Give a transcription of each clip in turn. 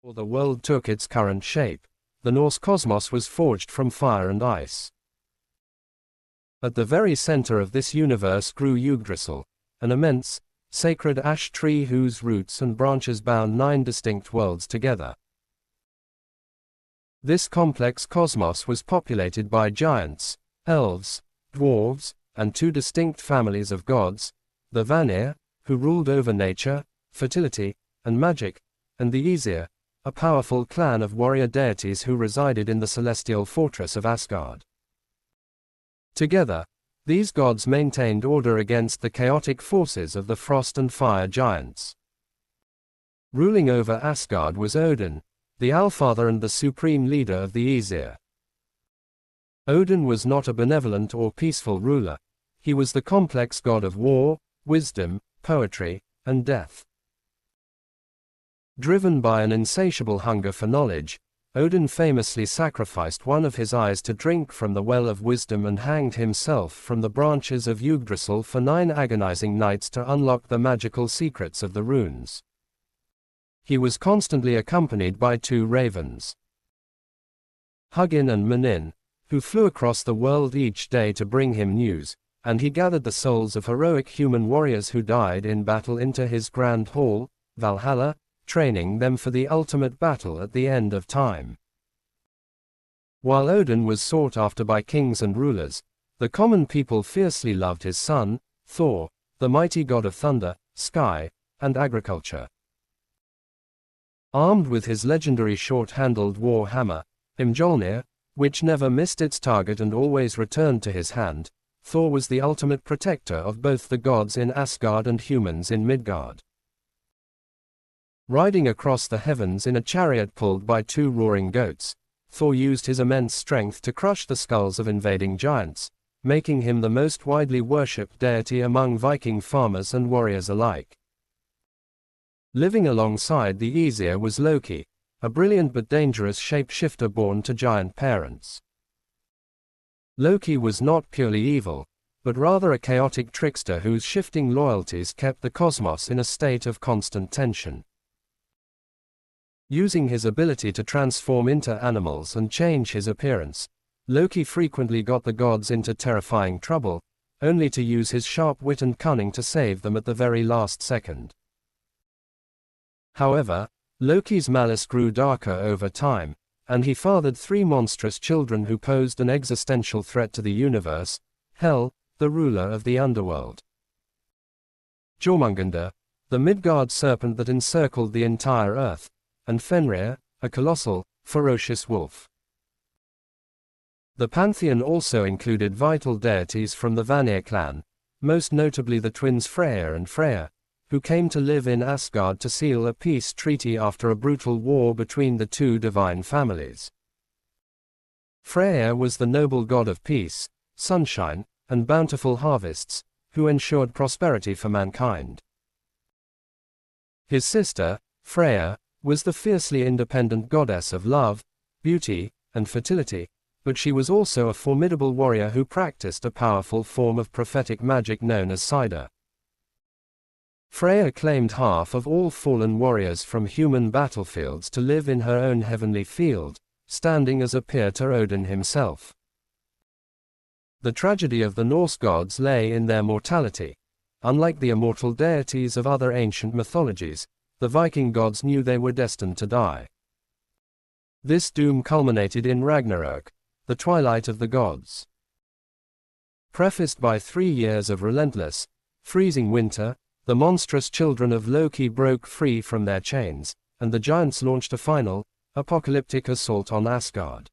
Before the world took its current shape, the Norse cosmos was forged from fire and ice. At the very center of this universe grew Yggdrasil, an immense, sacred ash tree whose roots and branches bound 9 distinct worlds together. This complex cosmos was populated by giants, elves, dwarves, and 2 distinct families of gods, the Vanir, who ruled over nature, fertility, and magic, and the Aesir, a powerful clan of warrior deities who resided in the celestial fortress of Asgard. Together, these gods maintained order against the chaotic forces of the frost and fire giants. Ruling over Asgard was Odin, the Allfather and the supreme leader of the Aesir. Odin was not a benevolent or peaceful ruler. He was the complex god of war, wisdom, poetry, and death. Driven by an insatiable hunger for knowledge, Odin famously sacrificed one of his eyes to drink from the well of wisdom and hanged himself from the branches of Yggdrasil for 9 agonizing nights to unlock the magical secrets of the runes. He was constantly accompanied by 2 ravens, Hugin and Munin, who flew across the world each day to bring him news, and he gathered the souls of heroic human warriors who died in battle into his grand hall, Valhalla, training them for the ultimate battle at the end of time. While Odin was sought after by kings and rulers, the common people fiercely loved his son, Thor, the mighty god of thunder, sky, and agriculture. Armed with his legendary short-handled war hammer, Mjolnir, which never missed its target and always returned to his hand, Thor was the ultimate protector of both the gods in Asgard and humans in Midgard. Riding across the heavens in a chariot pulled by 2 roaring goats, Thor used his immense strength to crush the skulls of invading giants, making him the most widely worshipped deity among Viking farmers and warriors alike. Living alongside the Aesir was Loki, a brilliant but dangerous shapeshifter born to giant parents. Loki was not purely evil, but rather a chaotic trickster whose shifting loyalties kept the cosmos in a state of constant tension. Using his ability to transform into animals and change his appearance, Loki frequently got the gods into terrifying trouble, only to use his sharp wit and cunning to save them at the very last second. However, Loki's malice grew darker over time, and he fathered 3 monstrous children who posed an existential threat to the universe: Hel, the ruler of the underworld; Jormungandr, the Midgard serpent that encircled the entire earth; and Fenrir, a colossal, ferocious wolf. The pantheon also included vital deities from the Vanir clan, most notably the twins Freyr and Freya, who came to live in Asgard to seal a peace treaty after a brutal war between the 2 divine families. Freyr was the noble god of peace, sunshine, and bountiful harvests, who ensured prosperity for mankind. His sister, Freya, was the fiercely independent goddess of love, beauty, and fertility, but she was also a formidable warrior who practiced a powerful form of prophetic magic known as Cider. Freya claimed half of all fallen warriors from human battlefields to live in her own heavenly field, standing as a peer to Odin himself. The tragedy of the Norse gods lay in their mortality. Unlike the immortal deities of other ancient mythologies, the Viking gods knew they were destined to die. This doom culminated in Ragnarök, the twilight of the gods. Prefaced by 3 years of relentless, freezing winter, the monstrous children of Loki broke free from their chains, and the giants launched a final, apocalyptic assault on Asgard.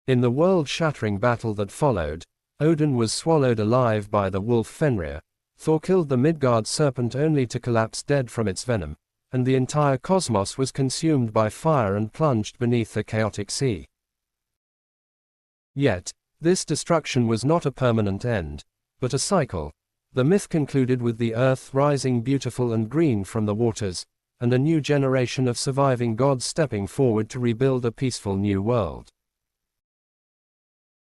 In the world-shattering battle that followed, Odin was swallowed alive by the wolf Fenrir, Thor killed the Midgard serpent only to collapse dead from its venom, and the entire cosmos was consumed by fire and plunged beneath the chaotic sea. Yet, this destruction was not a permanent end, but a cycle. The myth concluded with the earth rising beautiful and green from the waters, and a new generation of surviving gods stepping forward to rebuild a peaceful new world.